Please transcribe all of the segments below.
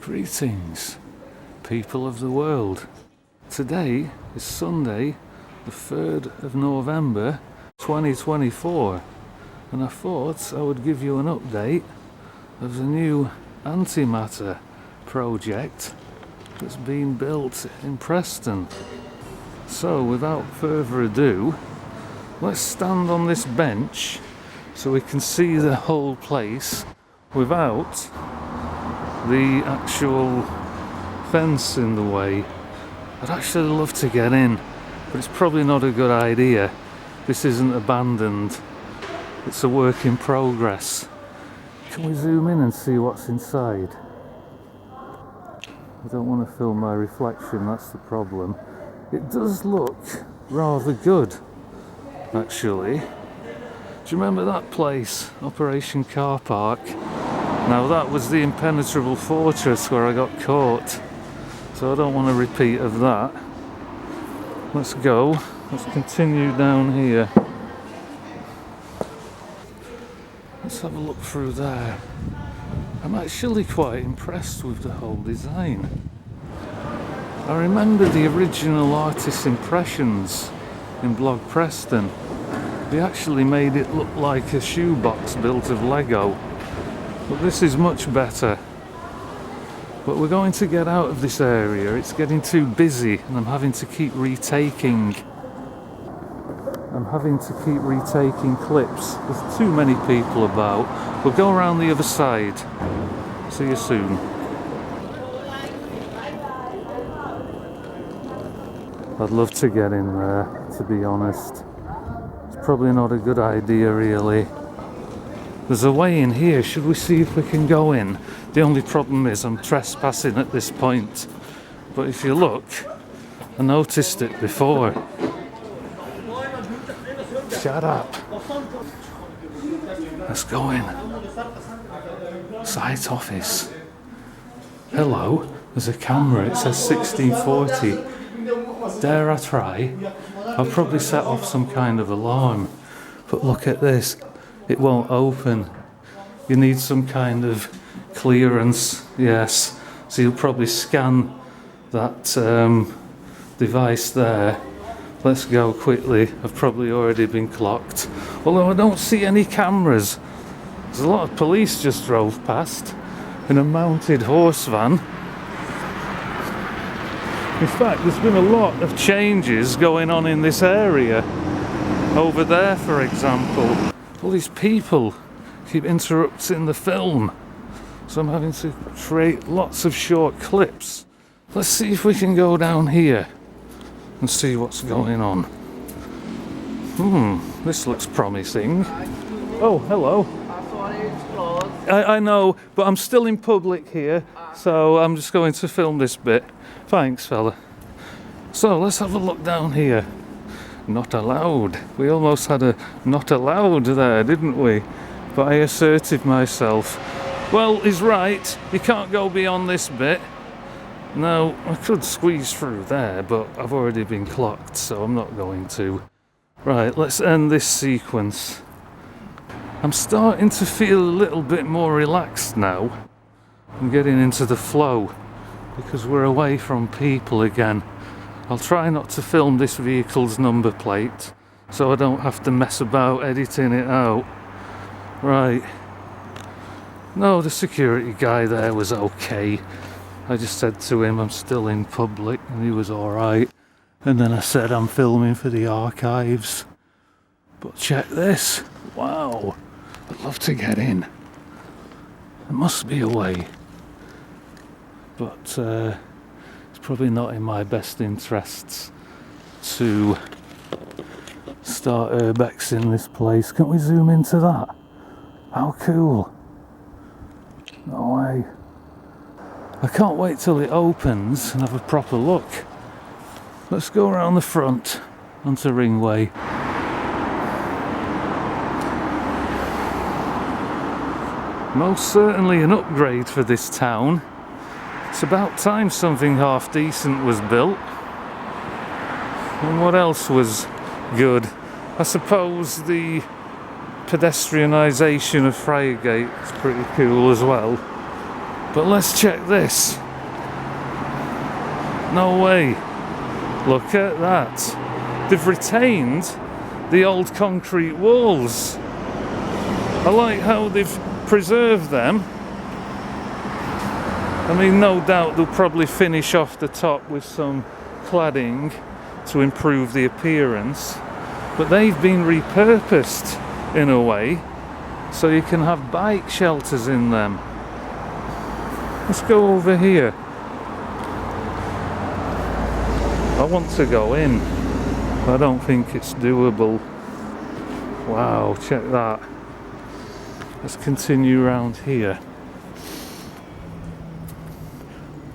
Greetings, people of the world. Today is Sunday, the 3rd of November 2024, and I thought I would give you an update of the new antimatter project that's been built in Preston. So without further ado, let's stand on this bench so we can see the whole place without the actual fence in the way. I'd actually love to get in, but it's probably not a good idea. This isn't abandoned, it's a work in progress. Can we zoom in and see what's inside? I don't want to film my reflection, that's the problem. It does look rather good, actually. Do you remember that place, Operation Car Park? Now that was the impenetrable fortress where I got caught, so I don't want a repeat of that. Let's go, let's continue down here. Let's have a look through there. I'm actually quite impressed with the whole design. I remember the original artist's impressions in Blog Preston. They actually made it look like a shoebox built of Lego. But this is much better. But we're going to get out of this area. It's getting too busy and I'm having to keep retaking clips. There's too many people about. We'll go around the other side. See you soon. I'd love to get in there, to be honest. It's probably not a good idea, really. There's a way in here. Should we see if we can go in? The only problem is I'm trespassing at this point. But if you look, I noticed it before. Shut up. Let's go in. Site office. Hello. There's a camera. It says 1640. Dare I try? I'll probably set off some kind of alarm. But look at this. It won't open. You need some kind of clearance, yes. So you'll probably scan that device there. Let's go quickly. I've probably already been clocked. Although I don't see any cameras. There's a lot of police just drove past in a mounted horse van. In fact, there's been a lot of changes going on in this area. Over there, for example. All these people keep interrupting the film, so I'm having to create lots of short clips. Let's see if we can go down here and see what's going on. This looks promising. Oh, hello. I know, but I'm still in public here, so I'm just going to film this bit. Thanks, fella. So let's have a look down here. Not allowed. We almost had a not allowed there, didn't we? But I asserted myself. Well, he's right. You can't go beyond this bit. Now, I could squeeze through there, but I've already been clocked, so I'm not going to. Right, let's end this sequence. I'm starting to feel a little bit more relaxed now. I'm getting into the flow because we're away from people again. I'll try not to film this vehicle's number plate so I don't have to mess about editing it out. Right. No, the security guy there was okay. I just said to him I'm still in public and he was alright. And then I said I'm filming for the archives. But check this. Wow. I'd love to get in. There must be a way. But it's probably not in my best interests to start urbexing this place. Can we zoom into that? How cool. No way. I can't wait till it opens and have a proper look. Let's go around the front onto Ringway. Most certainly an upgrade for this town. It's about time something half decent was built. And what else was good? I suppose the pedestrianisation of Friargate is pretty cool as well. But let's check this. No way. Look at that. They've retained the old concrete walls. I like how they've preserved them. I mean, no doubt they'll probably finish off the top with some cladding to improve the appearance, but they've been repurposed in a way so you can have bike shelters in them. Let's go over here. I want to go in. I don't think it's doable. Wow, check that. Let's continue around here.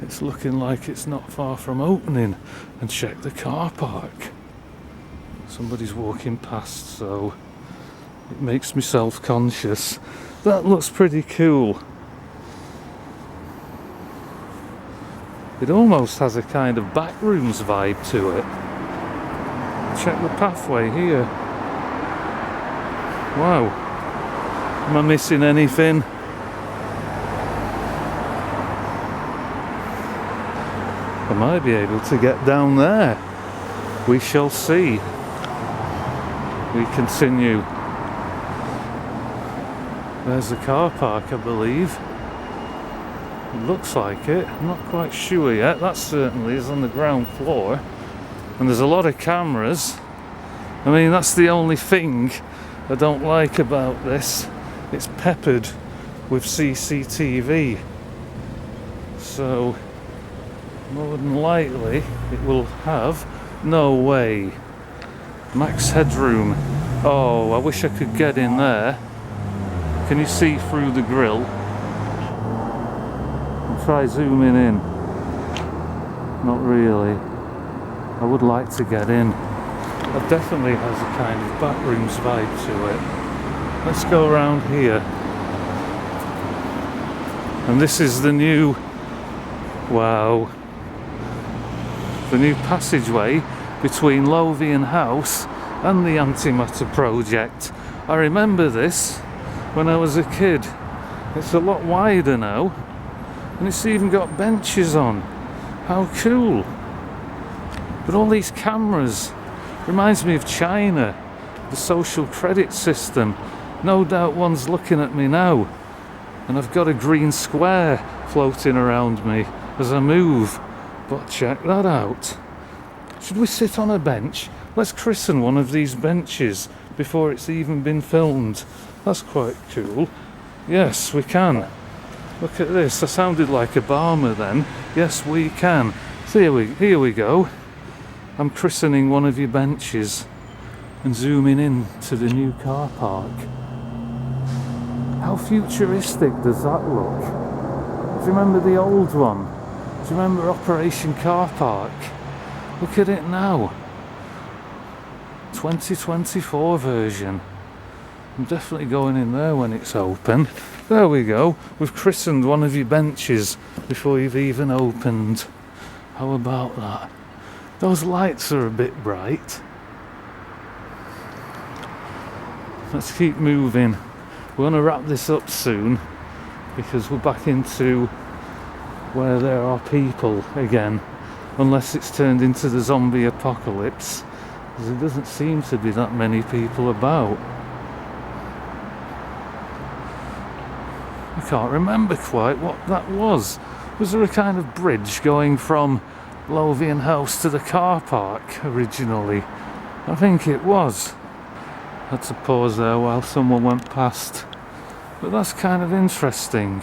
It's looking like it's not far from opening. And check the car park. Somebody's walking past, so it makes me self-conscious. That looks pretty cool. It almost has a kind of backrooms vibe to it. Check the pathway here. Wow. Am I missing anything? I might be able to get down there. We shall see. We continue. There's the car park, I believe. It looks like it. I'm not quite sure yet. That certainly is on the ground floor. And there's a lot of cameras. I mean, that's the only thing I don't like about this. It's peppered with CCTV. So more than likely it will have, no way, max headroom. Oh, I wish I could get in there. Can you see through the grille? I'll try zooming in. Not really. I would like to get in. It definitely has a kind of backrooms vibe to it. Let's go around here. And this is the new, wow, the new passageway between Lothian House and the Antimatter project. I remember this when I was a kid. It's a lot wider now, and it's even got benches on. How cool. But all these cameras reminds me of China, the social credit system. No doubt one's looking at me now, and I've got a green square floating around me as I move. But check that out. Should we sit on a bench? Let's christen one of these benches before it's even been filmed. That's quite cool. Yes, we can. Look at this. I sounded like Obama then. Yes, we can. So here we go. I'm christening one of your benches and zooming in to the new car park. How futuristic does that look? Do you remember the old one? Do you remember Operation Car Park? Look at it now. 2024 version. I'm definitely going in there when it's open. There we go. We've christened one of your benches before you've even opened. How about that? Those lights are a bit bright. Let's keep moving. We're going to wrap this up soon because we're back into where there are people again, unless it's turned into the zombie apocalypse, because there doesn't seem to be that many people about. I can't remember quite what that was. Was there a kind of bridge going from Lothian House to the car park originally? I think it was. Had to pause there while someone went past. But that's kind of interesting.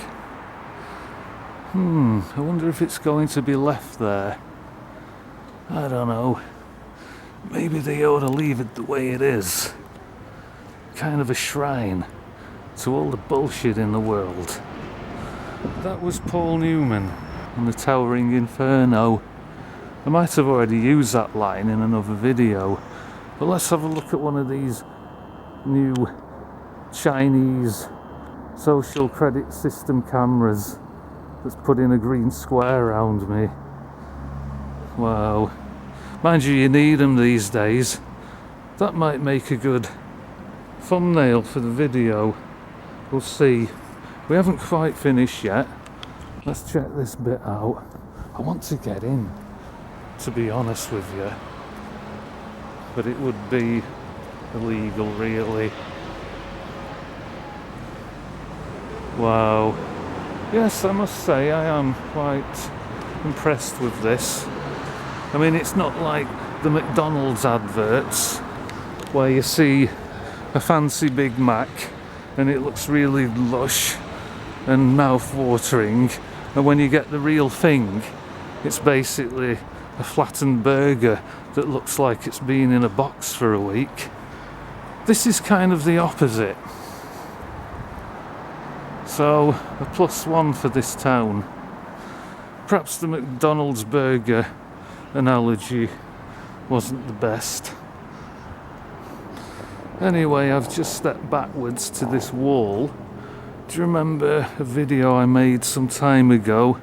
I wonder if it's going to be left there. I don't know. Maybe they ought to leave it the way it is. Kind of a shrine to all the bullshit in the world. That was Paul Newman and the Towering Inferno. I might have already used that line in another video, but let's have a look at one of these new Chinese social credit system cameras that's put in a green square around me. Wow. Mind you, you need them these days. That might make a good thumbnail for the video. We'll see. We haven't quite finished yet. Let's check this bit out. I want to get in, to be honest with you, but it would be illegal, really. Wow. Yes, I must say I am quite impressed with this. I mean, it's not like the McDonald's adverts where you see a fancy Big Mac and it looks really lush and mouth-watering, and when you get the real thing, it's basically a flattened burger that looks like it's been in a box for a week. This is kind of the opposite. So, a +1 for this town. Perhaps the McDonald's burger analogy wasn't the best. Anyway, I've just stepped backwards to this wall. Do you remember a video I made some time ago?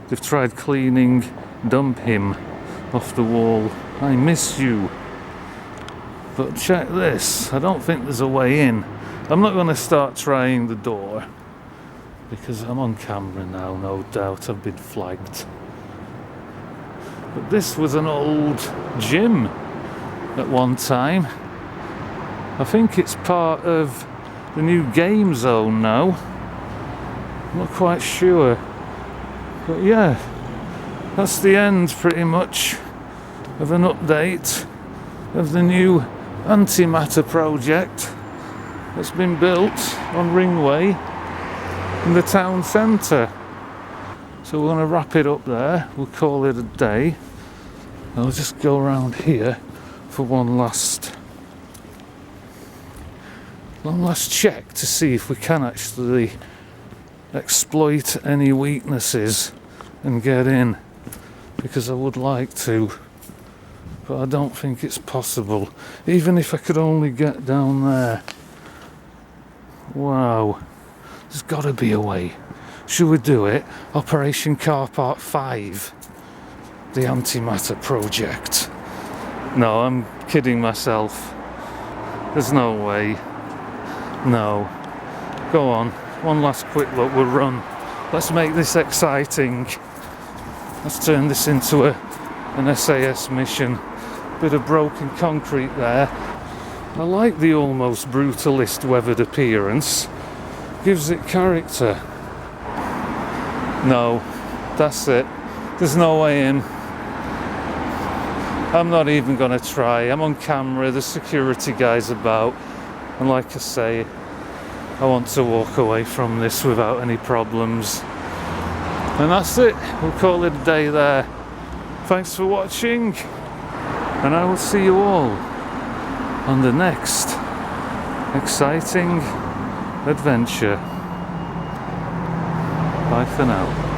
They've tried cleaning Dump Him off the wall. I miss you. But check this. I don't think there's a way in. I'm not going to start trying the door because I'm on camera now, no doubt. I've been flagged. But this was an old gym at one time. I think it's part of the new game zone now. I'm not quite sure. But yeah, that's the end pretty much of an update of the new antimatter project that's been built on Ringway in the town centre. So we're going to wrap it up there. We'll call it a day. I'll just go around here for one last check to see if we can actually exploit any weaknesses and get in, because I would like to, but I don't think it's possible. Even if I could only get down there. Wow, there's got to be a way. Should we do it? Operation Car Park 5, the antimatter project. No, I'm kidding myself. There's no way. No. Go on. One last quick look. We'll run. Let's make this exciting. Let's turn this into an SAS mission. Bit of broken concrete there. I like the almost brutalist weathered appearance. Gives it character. No. That's it. There's no way in. I'm not even going to try. I'm on camera. The security guy's about. And like I say, I want to walk away from this without any problems. And that's it. We'll call it a day there. Thanks for watching. And I will see you all on the next exciting adventure. Bye for now.